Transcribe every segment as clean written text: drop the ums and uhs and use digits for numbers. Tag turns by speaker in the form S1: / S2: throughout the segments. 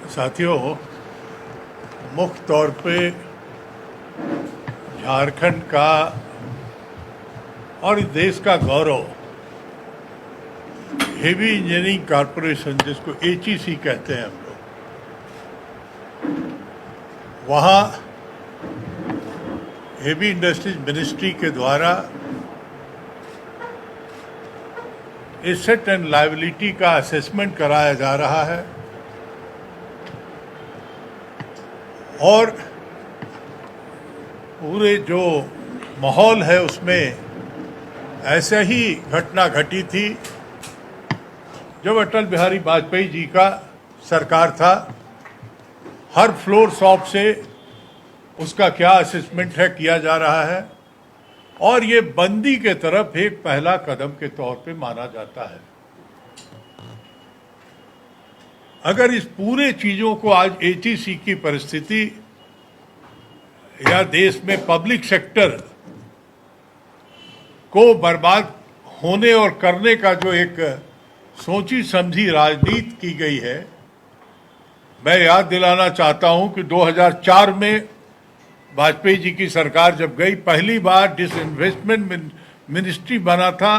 S1: साथियों, मुख्य तौर पे झारखंड का और इस देश का गौरव हेवी इंजीनियरिंग कॉरपोरेशन, जिसको HEC कहते हैं हम लोग, वहाँ हेवी इंडस्ट्रीज मिनिस्ट्री के द्वारा एसेट एंड लायबिलिटी का असेसमेंट कराया जा रहा है और पूरे जो माहौल है उसमें ऐसा ही घटना घटी थी जब अटल बिहारी वाजपेयी जी का सरकार था। हर फ्लोर शॉप से उसका क्या असेसमेंट है किया जा रहा है और ये बंदी के तरफ एक पहला कदम के तौर पे माना जाता है। अगर इस पूरे चीजों को आज HEC की परिस्थिति या देश में पब्लिक सेक्टर को बर्बाद होने और करने का जो एक सोची समझी राजनीति की गई है, मैं याद दिलाना चाहता हूं कि 2004 में वाजपेयी जी की सरकार जब गई, पहली बार डिसइन्वेस्टमेंट मिनिस्ट्री बना था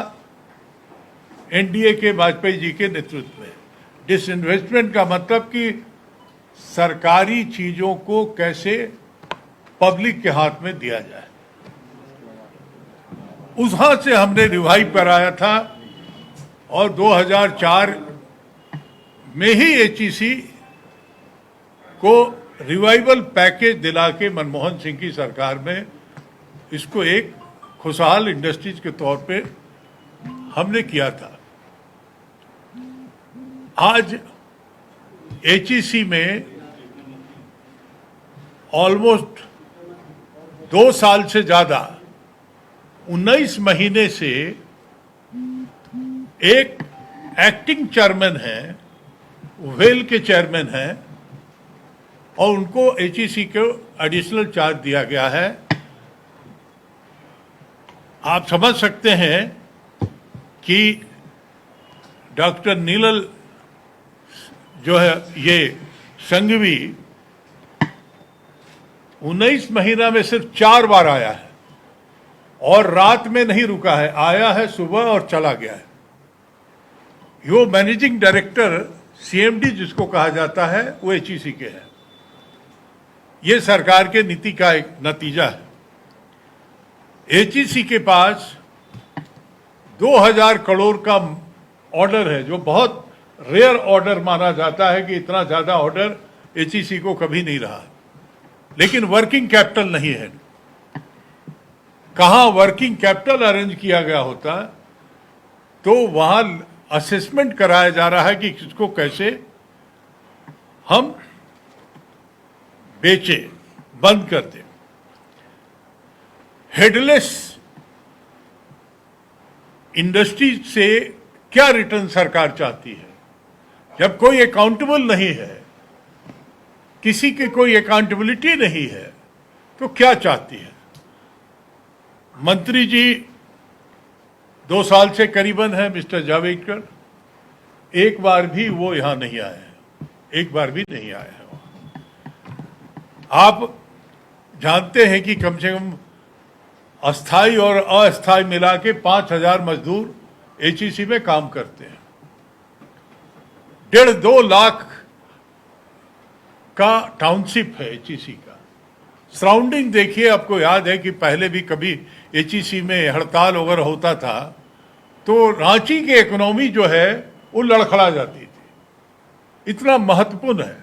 S1: NDA के वाजपेयी जी के नेतृत्व में। डिसइन्वेस्टमेंट का मतलब कि सरकारी चीजों को कैसे पब्लिक के हाथ में दिया जाए, उस से हमने रिवाइव कराया था और 2004 में ही HEC को रिवाइवल पैकेज दिला के मनमोहन सिंह की सरकार में इसको एक खुशहाल इंडस्ट्रीज के तौर पे हमने किया था। आज HEC में ऑलमोस्ट 2 साल से ज्यादा 19 महीने से एक एक्टिंग चेयरमैन है, वेल के चेयरमैन हैं और उनको HEC को एडिशनल चार्ज दिया गया है। आप समझ सकते हैं कि डॉक्टर नीलल जो है ये संघवी 19 महीना में सिर्फ 4 बार आया है और रात में नहीं रुका है, आया है सुबह और चला गया है। वो मैनेजिंग डायरेक्टर CMD जिसको कहा जाता है वो HEC के हैं। ये सरकार के नीति का एक नतीजा है। HEC के पास 2000 करोड़ का ऑर्डर है, जो बहुत रेयर ऑर्डर माना जाता है कि इतना ज्यादा ऑर्डर HEC को कभी नहीं रहा, लेकिन वर्किंग कैपिटल नहीं है। कहां वर्किंग कैपिटल अरेंज किया गया होता तो वहां असेसमेंट कराया जा रहा है कि इसको कैसे हम बेचे, बंद कर दें। हेडलेस इंडस्ट्री से क्या रिटर्न सरकार चाहती है? जब कोई अकाउंटेबल नहीं है, किसी की कोई अकाउंटेबिलिटी नहीं है, तो क्या चाहती है? मंत्री जी 2 साल से करीबन है, मिस्टर जावड़ेकर, एक बार भी वो यहां नहीं आए हैं, एक बार भी नहीं आए हैं। आप जानते हैं कि कम से कम अस्थाई और अस्थाई मिला के 5000 मजदूर HEC में काम करते हैं। 1.5-2 लाख का टाउनशिप है HEC का। सराउंडिंग देखिए, आपको याद है कि पहले भी कभी HEC में हड़ताल वगैरह होता था तो रांची की इकोनॉमी जो है वो लड़खड़ा जाती थी, इतना महत्वपूर्ण है।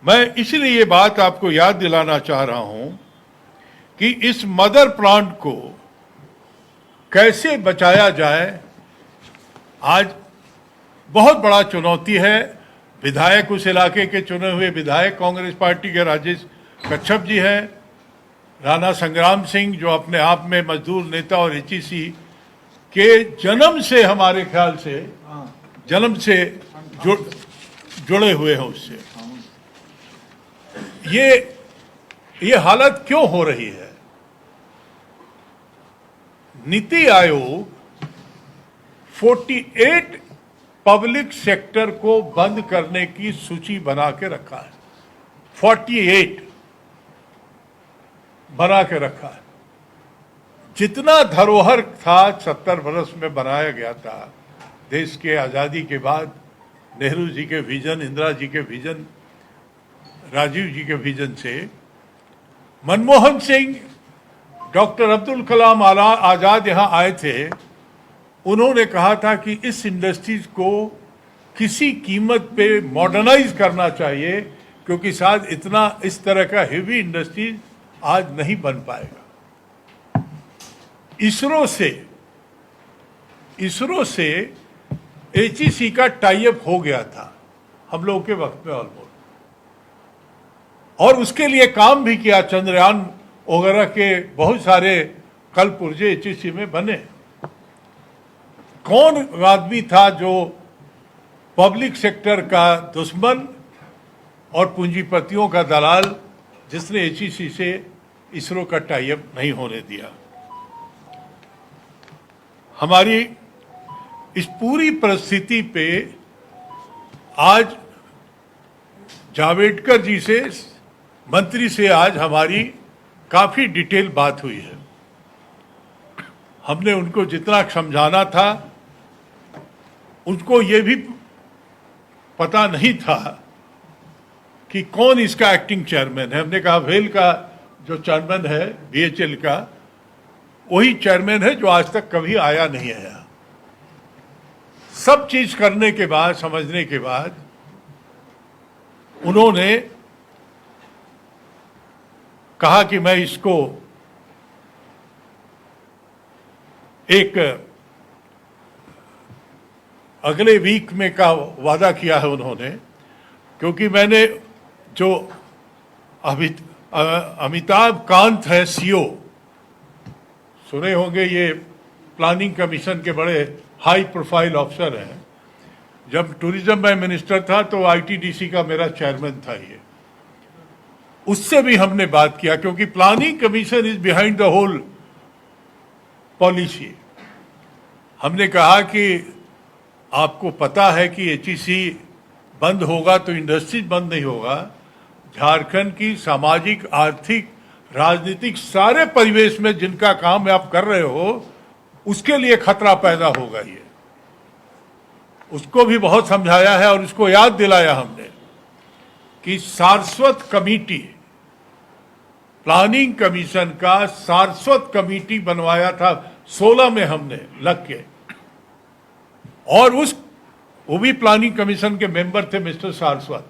S1: मैं इसलिए ये बात आपको याद दिलाना चाह रहा हूं कि इस मदर प्लांट को कैसे बचाया जाए, आज बहुत बड़ा चुनौती है। विधायक, उस इलाके के चुने हुए विधायक कांग्रेस पार्टी के राजेश कच्छप जी हैं, राणा संग्राम सिंह जो अपने आप में मजदूर नेता और HEC के जन्म से, हमारे ख्याल से जन्म से जुड़े हुए हैं उससे। ये हालत क्यों हो रही है? नीति आयोग 48 पब्लिक सेक्टर को बंद करने की सूची बना के रखा है। 48 बना के रखा है। जितना धरोहर था 70 वर्ष में बनाया गया था देश के आज़ादी के बाद, नेहरू जी के विजन, इंदिरा जी के विजन, राजीव जी के विजन से, मनमोहन सिंह, डॉक्टर अब्दुल कलाम आज़ाद यहाँ आए थे। उन्होंने कहा था कि इस इंडस्ट्रीज को किसी कीमत पे मॉडर्नाइज करना चाहिए, क्योंकि शायद इतना इस तरह का हेवी इंडस्ट्रीज आज नहीं बन पाएगा। इसरो से एचईसी का टाई अप हो गया था हम लोगों के वक्त में ऑलमोस्ट, और उसके लिए काम भी किया। चंद्रयान वगैरह के बहुत सारे कल पुर्जे एचईसी में बने। कौन आदमी था जो पब्लिक सेक्टर का दुश्मन और पूंजीपतियों का दलाल, जिसने एचईसी से इसरो का टाई अप नहीं होने दिया? हमारी इस पूरी परिस्थिति पे आज जावड़ेकर जी से, मंत्री से आज हमारी काफी डिटेल बात हुई है। हमने उनको जितना समझाना था, उनको ये भी पता नहीं था कि कौन इसका एक्टिंग चेयरमैन है। हमने कहा वेल का जो चेयरमैन है बीएचएल का, वही चेयरमैन है जो आज तक कभी आया नहीं है। सब चीज करने के बाद, समझने के बाद, उन्होंने कहा कि मैं इसको एक अगले वीक में का वादा किया है उन्होंने, क्योंकि मैंने जो अमिताभ कांत है सीओ, सुने होंगे, ये प्लानिंग कमीशन के बड़े हाई प्रोफाइल ऑफिसर हैं। जब टूरिज्म में मिनिस्टर था तो आईटीडीसी का मेरा चेयरमैन था ये। उससे भी हमने बात किया, क्योंकि planning commission is behind the whole policy. हमने कहा कि आपको पता है कि एचईसी बंद होगा तो इंडस्ट्रीज बंद नहीं होगा, झारखंड की सामाजिक, आर्थिक, राजनीतिक सारे परिवेश में जिनका काम आप कर रहे हो, उसके लिए खतरा पैदा होगा। ये उसको भी बहुत समझाया है और उसको याद दिलाया हमने कि सारस्वत कमेटी, प्लानिंग कमीशन का सारस्वत कमेटी बनवाया था 16 में हमने लग के, और वो भी प्लानिंग कमीशन के मेंबर थे मिस्टर सारस्वत।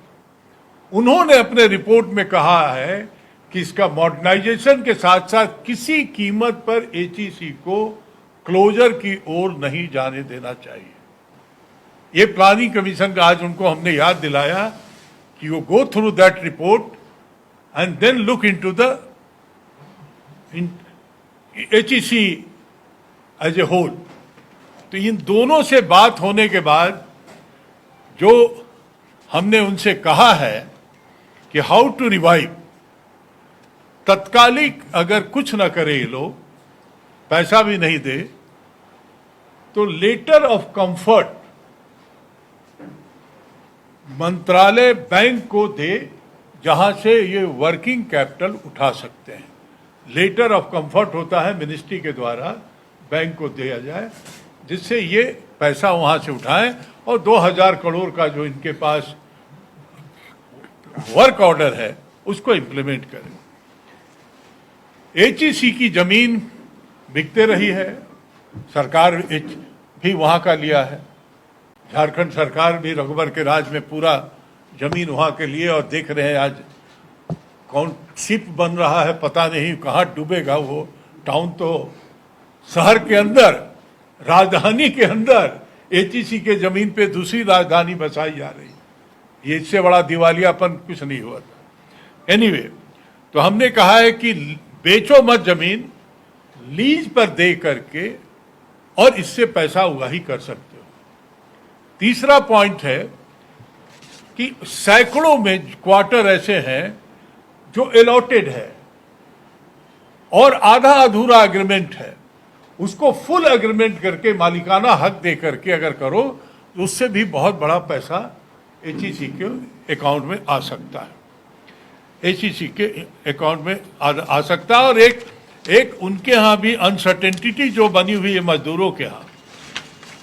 S1: उन्होंने अपने रिपोर्ट में कहा है कि इसका मॉडर्नाइजेशन के साथ साथ किसी कीमत पर एचईसी को क्लोजर की ओर नहीं जाने देना चाहिए। ये प्लानिंग कमीशन का आज उनको हमने याद दिलाया कि you go through that report and then look into the HEC as a whole. तो इन दोनों से बात होने के बाद जो हमने उनसे कहा है कि हाउ टू रिवाइव, तत्कालिक अगर कुछ ना करे ये लोग, पैसा भी नहीं दे, तो लेटर ऑफ कंफर्ट मंत्रालय बैंक को दे, जहां से ये वर्किंग कैपिटल उठा सकते हैं। लेटर ऑफ कंफर्ट होता है मिनिस्ट्री के द्वारा बैंक को दिया जाए, जिससे ये पैसा वहां से उठाएं और 2000 करोड़ का जो इनके पास वर्क ऑर्डर है उसको इंप्लीमेंट करें। एचईसी की जमीन बिकते रही है, सरकार भी वहां का लिया है, झारखंड सरकार भी रघुवर के राज में पूरा जमीन वहां के लिए, और देख रहे हैं आज कौन शिप बन रहा है, पता नहीं कहाँ डूबेगा वो टाउन। तो शहर के अंदर, राजधानी के अंदर एचईसी के जमीन पे दूसरी राजधानी बसाई जा रही। ये इससे बड़ा दिवालियापन कुछ नहीं हुआ था। एनीवे, तो हमने कहा है कि बेचो मत जमीन, लीज पर दे करके, और इससे पैसा उगाही कर सकते हो। तीसरा पॉइंट है कि सैकड़ों में क्वार्टर ऐसे हैं जो अलॉटेड है और आधा अधूरा एग्रीमेंट है, उसको फुल एग्रीमेंट करके मालिकाना हक दे करके अगर करो तो उससे भी बहुत बड़ा पैसा एचईसी के अकाउंट में आ सकता है, एचईसी के अकाउंट में आ सकता है। और एक उनके यहाँ भी अनसर्टेनिटी जो बनी हुई है मजदूरों के यहाँ।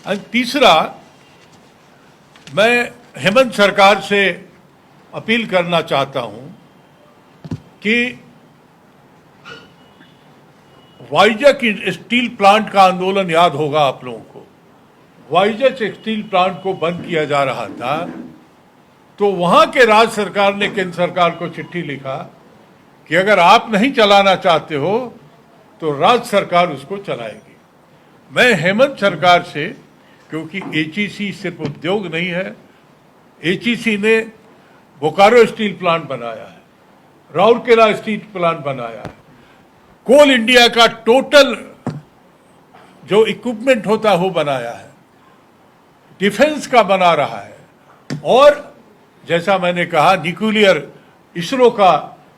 S1: और तीसरा, मैं हेमंत सरकार से अपील करना चाहता हूँ कि वाइजक स्टील प्लांट का आंदोलन याद होगा आप लोगों को। वाइजक स्टील प्लांट को बंद किया जा रहा था, तो वहां के राज्य सरकार ने केंद्र सरकार को चिट्ठी लिखा कि अगर आप नहीं चलाना चाहते हो तो राज्य सरकार उसको चलाएगी। मैं हेमंत सरकार से, क्योंकि एचईसी सिर्फ उद्योग नहीं है, एचईसी ने बोकारो स्टील प्लांट बनाया है, राउरकेला स्टील प्लांट बनाया है, कोल इंडिया का टोटल जो इक्विपमेंट होता है वो बनाया है, डिफेंस का बना रहा है, और जैसा मैंने कहा न्यूक्लियर इसरो का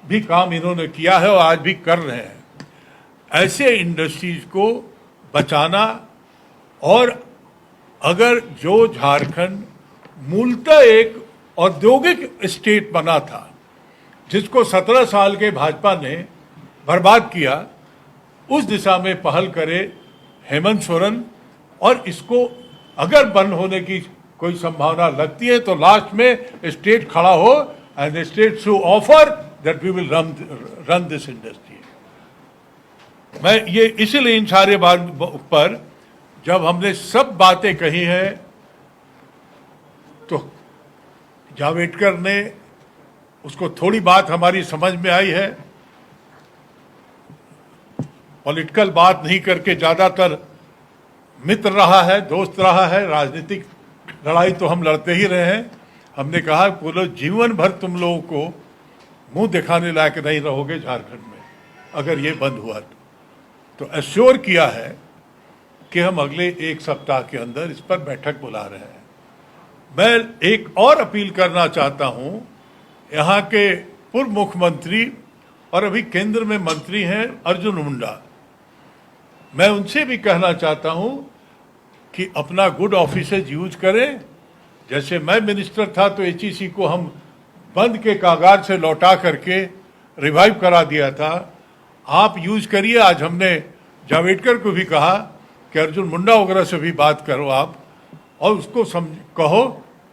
S1: भी काम इन्होंने किया है और आज भी कर रहे हैं। ऐसे इंडस्ट्रीज को बचाना, और अगर जो झारखंड मूलतः एक औद्योगिक स्टेट बना था, जिसको 17 साल के भाजपा ने बर्बाद किया, उस दिशा में पहल करे हेमंत सोरेन। और इसको अगर बंद होने की कोई संभावना लगती है तो लास्ट में स्टेट खड़ा हो and state should offer that we will run this industry. मैं ये इसीलिए इन सारे बात पर जब हमने सब बातें कही हैं तो जावड़ेकर ने उसको थोड़ी बात हमारी समझ में आई है, पॉलिटिकल बात नहीं करके ज्यादातर मित्र रहा है, दोस्त रहा है। राजनीतिक लड़ाई तो हम लड़ते ही रहे हैं। हमने कहा पूरे जीवन भर तुम लोगों को मुंह दिखाने लायक नहीं रहोगे झारखंड में अगर ये बंद हुआ तो एश्योर किया है कि हम अगले एक सप्ताह के अंदर इस पर बैठक बुला रहे हैं। मैं एक और अपील करना चाहता हूं, यहाँ के पूर्व मुख्यमंत्री और अभी केंद्र में मंत्री हैं अर्जुन मुंडा, मैं उनसे भी कहना चाहता हूं कि अपना गुड ऑफिसेज यूज करें। जैसे मैं मिनिस्टर था तो एचईसी को हम बंद के कागाज से लौटा करके रिवाइव करा दिया था, आप यूज करिए। आज हमने जावड़ेकर को भी कहा कि अर्जुन मुंडा वगैरह से भी बात करो आप, और उसको कहो,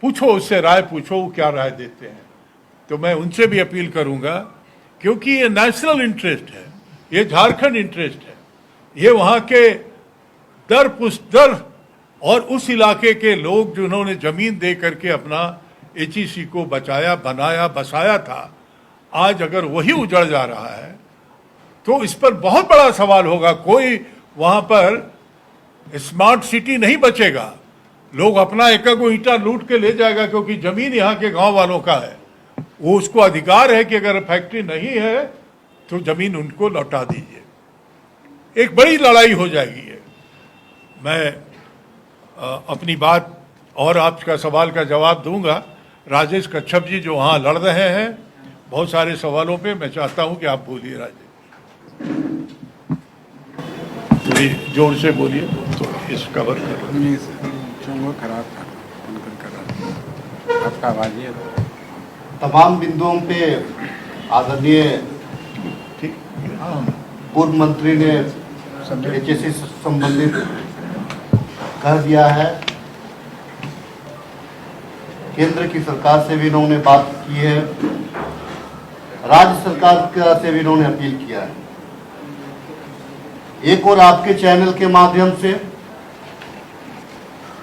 S1: पूछो उससे राय पूछो वो क्या राय देते हैं। तो मैं उनसे भी अपील करूंगा, क्योंकि ये नेशनल इंटरेस्ट है, ये झारखंड इंटरेस्ट है, ये वहाँ के दर पुष्दर और उस इलाके के लोग जिन्होंने जमीन दे करके अपना एचईसी को बचाया, बनाया, बसाया था, आज अगर वही उजड़ जा रहा है तो इस पर बहुत बड़ा सवाल होगा। कोई वहाँ पर स्मार्ट सिटी नहीं बचेगा, लोग अपना एक ईंटा लूट के ले जाएगा, क्योंकि जमीन यहाँ के गांव वालों का है। वो उसको अधिकार है कि अगर फैक्ट्री नहीं है तो जमीन उनको लौटा दीजिए। एक बड़ी लड़ाई हो जाएगी ये। मैं अपनी बात और आपका सवाल का जवाब दूंगा। राजेश कच्छप जी जो वहाँ लड़ रहे हैं बहुत सारे सवालों पे, मैं चाहता हूं कि आप बोलिए राजेश, थोड़ी जोर से बोलिए तो इस कवर
S2: खराब आपका आवाज है।
S3: तमाम बिंदुओं पे आदरणीय पूर्व मंत्री ने एचईसी से संबंधित कह दिया है। केंद्र की सरकार से भी इन्होंने बात की है, राज्य सरकार से भी इन्होंने अपील किया है। एक और आपके चैनल के माध्यम से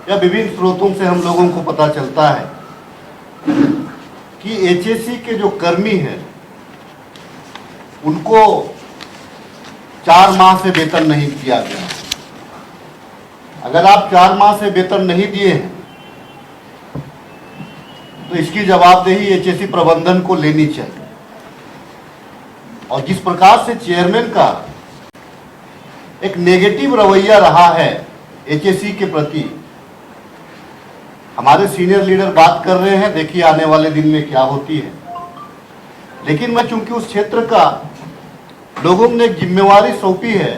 S3: या विभिन्न स्रोतों से हम लोगों को पता चलता है कि एचईसी के जो कर्मी हैं उनको 4 माह से वेतन नहीं दिया गया। अगर आप 4 माह से वेतन नहीं दिए हैं तो इसकी जवाबदेही एचईसी प्रबंधन को लेनी चाहिए। और जिस प्रकार से चेयरमैन का एक नेगेटिव रवैया रहा है एचईसी के प्रति, हमारे सीनियर लीडर बात कर रहे हैं, देखिए आने वाले दिन में क्या होती है। लेकिन मैं चूंकि उस क्षेत्र का लोगों ने एक जिम्मेवारी सौंपी है,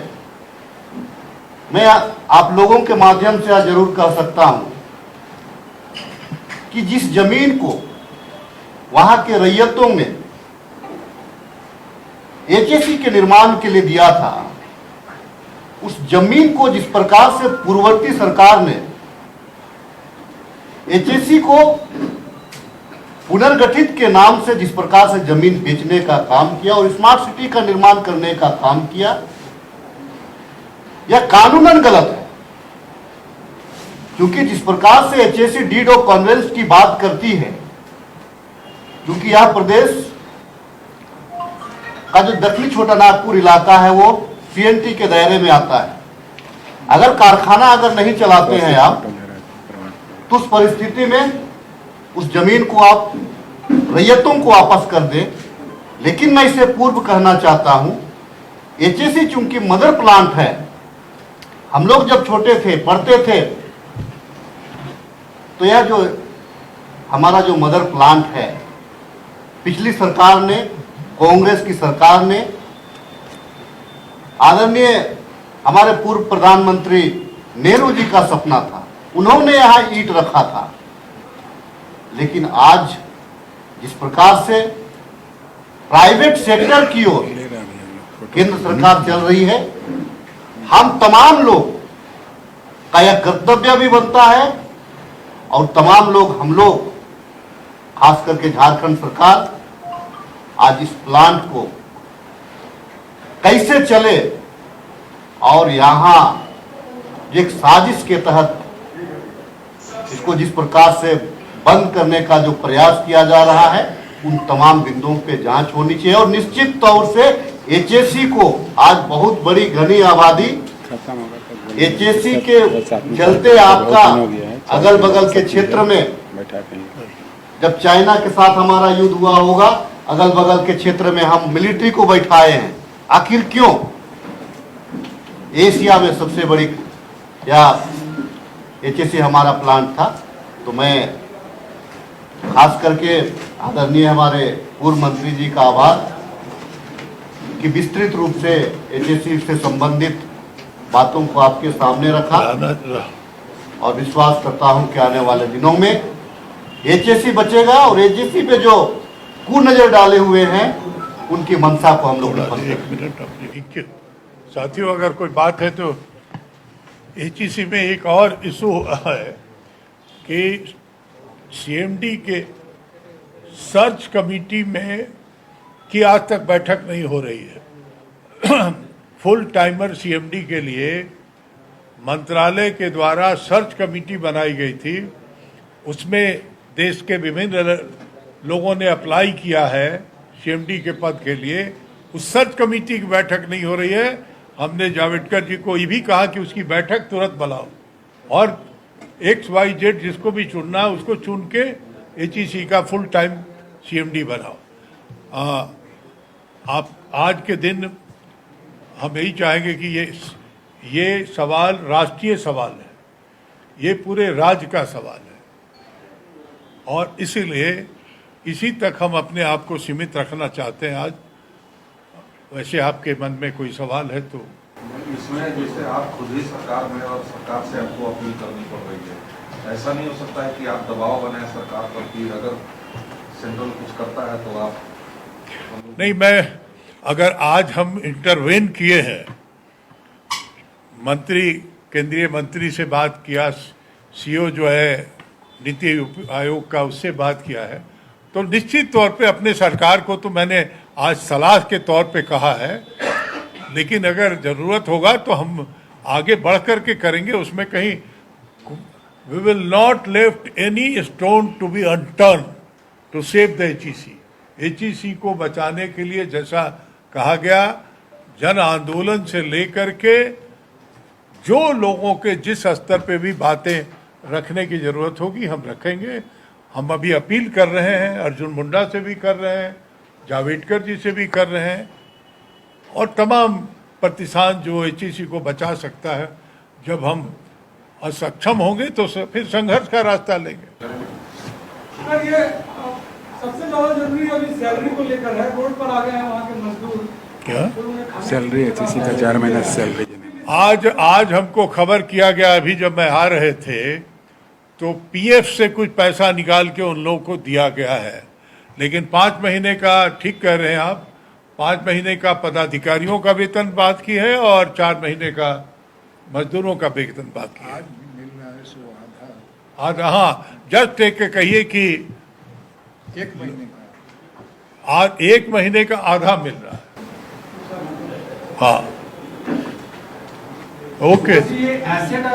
S3: मैं आप लोगों के माध्यम से आज जरूर कह सकता हूं कि जिस जमीन को वहां के रैयतों ने एचएसी के निर्माण के लिए दिया था, उस जमीन को जिस प्रकार से पूर्ववर्ती सरकार ने एचएसी को पुनर्गठित के नाम से जिस प्रकार से जमीन बेचने का काम किया और स्मार्ट सिटी का निर्माण करने का काम किया, यह कानूनन गलत है। क्योंकि जिस प्रकार से एचएसी डीड ऑफ कन्वेंस की बात करती है, क्योंकि यह प्रदेश का जो दक्षिणी छोटा नागपुर इलाका है वो सीएनटी के दायरे में आता है। अगर कारखाना अगर नहीं चलाते हैं आप, तो उस परिस्थिति में उस जमीन को आप रैयतों को वापस कर दें। लेकिन मैं इसे पूर्व कहना चाहता हूं, एचएसी चूंकि मदर प्लांट है, हम लोग जब छोटे थे पढ़ते थे तो यह जो हमारा जो मदर प्लांट है, पिछली सरकार ने, कांग्रेस की सरकार ने, आदरणीय हमारे पूर्व प्रधानमंत्री नेहरू जी का सपना था, उन्होंने यहां ईंट रखा था। लेकिन आज जिस प्रकार से प्राइवेट सेक्टर की ओर केंद्र सरकार चल रही है, हम तमाम लोग का यह कर्तव्य भी बनता है और तमाम लोग, हम लोग खास करके झारखंड सरकार आज इस प्लांट को कैसे चले और यहां एक साजिश के तहत इसको जिस प्रकार से बंद करने का जो प्रयास किया जा रहा है, उन तमाम बिंदुओं पे जांच होनी चाहिए। और निश्चित तौर से एचएसी को आज बहुत बड़ी घनी आबादी एचएसी के चलते आपका अगल बगल के क्षेत्र में, जब चाइना के साथ हमारा युद्ध हुआ होगा, अगल बगल के क्षेत्र में हम मिलिट्री को बैठाए हैं। आखिर क्यों? एशिया में सबसे बड़ी या एचएसी हमारा प्लांट था। तो मैं खास करके आदरणीय हमारे पूर्व मंत्री जी का आभार कि विस्तृत रूप से एचएसी से संबंधित बातों को आपके सामने रखा और विश्वास करता हूं कि आने वाले दिनों में एचएसी बचेगा और एचएसी पे जो कुनजर डाले हुए हैं उनकी मंशा को हम लोग
S1: एक मिनट अपनी साथियों, अगर कोई बात है तो एचईसी में एक और इशू है कि सीएमडी के सर्च कमेटी में की आज तक बैठक नहीं हो रही है। फुल टाइमर सीएमडी के लिए मंत्रालय के द्वारा सर्च कमेटी बनाई गई थी। उसमें देश के विभिन्न लोगों ने अप्लाई किया है सीएमडी के पद के लिए। उस सर्च कमेटी की बैठक नहीं हो रही है। हमने जावड़ेकर जी को ये भी कहा कि उसकी बैठक तुरंत बुलाओ और XYZ जिसको भी चुनना है उसको चुन के एचईसी का फुल टाइम सीएमडी बनाओ। आप आज के दिन हम यही चाहेंगे कि ये सवाल राष्ट्रीय सवाल है, ये पूरे राज्य का सवाल है और इसीलिए इसी तक हम अपने आप को सीमित रखना चाहते हैं आज। वैसे आपके मन में कोई सवाल है तो?
S4: इसमें जैसे आप खुद ही सरकार में और सरकार से आपको अपील करनी पड़ रही है, ऐसा नहीं हो सकता है कि आप दबाव बनाए सरकार पर कि अगर सेंट्रल कुछ करता है तो आप?
S1: नहीं, मैं अगर आज हम इंटरवेन किए हैं, मंत्री केंद्रीय मंत्री से बात किया, सीईओ जो है नीति आयोग का उससे बात किया है, तो निश्चित तौर पे अपने सरकार को तो मैंने आज सलाह के तौर पे कहा है, लेकिन अगर ज़रूरत होगा तो हम आगे बढ़ कर के करेंगे। उसमें कहीं we will not left any stone to be unturned to save the HEC. HEC को बचाने के लिए जैसा कहा गया, जन आंदोलन से लेकर के जो लोगों के जिस स्तर पे भी बातें रखने की ज़रूरत होगी हम रखेंगे। हम अभी अपील कर रहे हैं, अर्जुन मुंडा से भी कर रहे हैं, जावड़ेकर जी से भी कर रहे हैं और तमाम प्रतिष्ठान जो एचईसी को बचा सकता है। जब हम असक्षम होंगे तो फिर संघर्ष का रास्ता लेंगे।
S5: सर, ये सबसे ज्यादा जरूरी अभी सैलरी को लेकर है। रोड पर आ गए हैं वहाँ के मजदूर।
S1: क्या
S2: सैलरी एचईसी का 4 महीना सैलरी?
S1: आज हमको खबर किया गया, अभी जब मैं आ रहे थे तो पीएफ से कुछ पैसा निकाल के उन लोगों को दिया गया है, लेकिन 5 महीने का, ठीक कह रहे हैं आप, 5 महीने का पदाधिकारियों का वेतन बाकी है और 4 महीने का मजदूरों का वेतन बाकी है।
S2: आज भी मिल रहा है सो
S1: आज
S2: आधा
S1: हाँ, जस्ट एक कहिए कि
S2: 1 महीने का
S1: आज 1 महीने का आधा मिल रहा है। हाँ, ओके।
S5: ये एसेट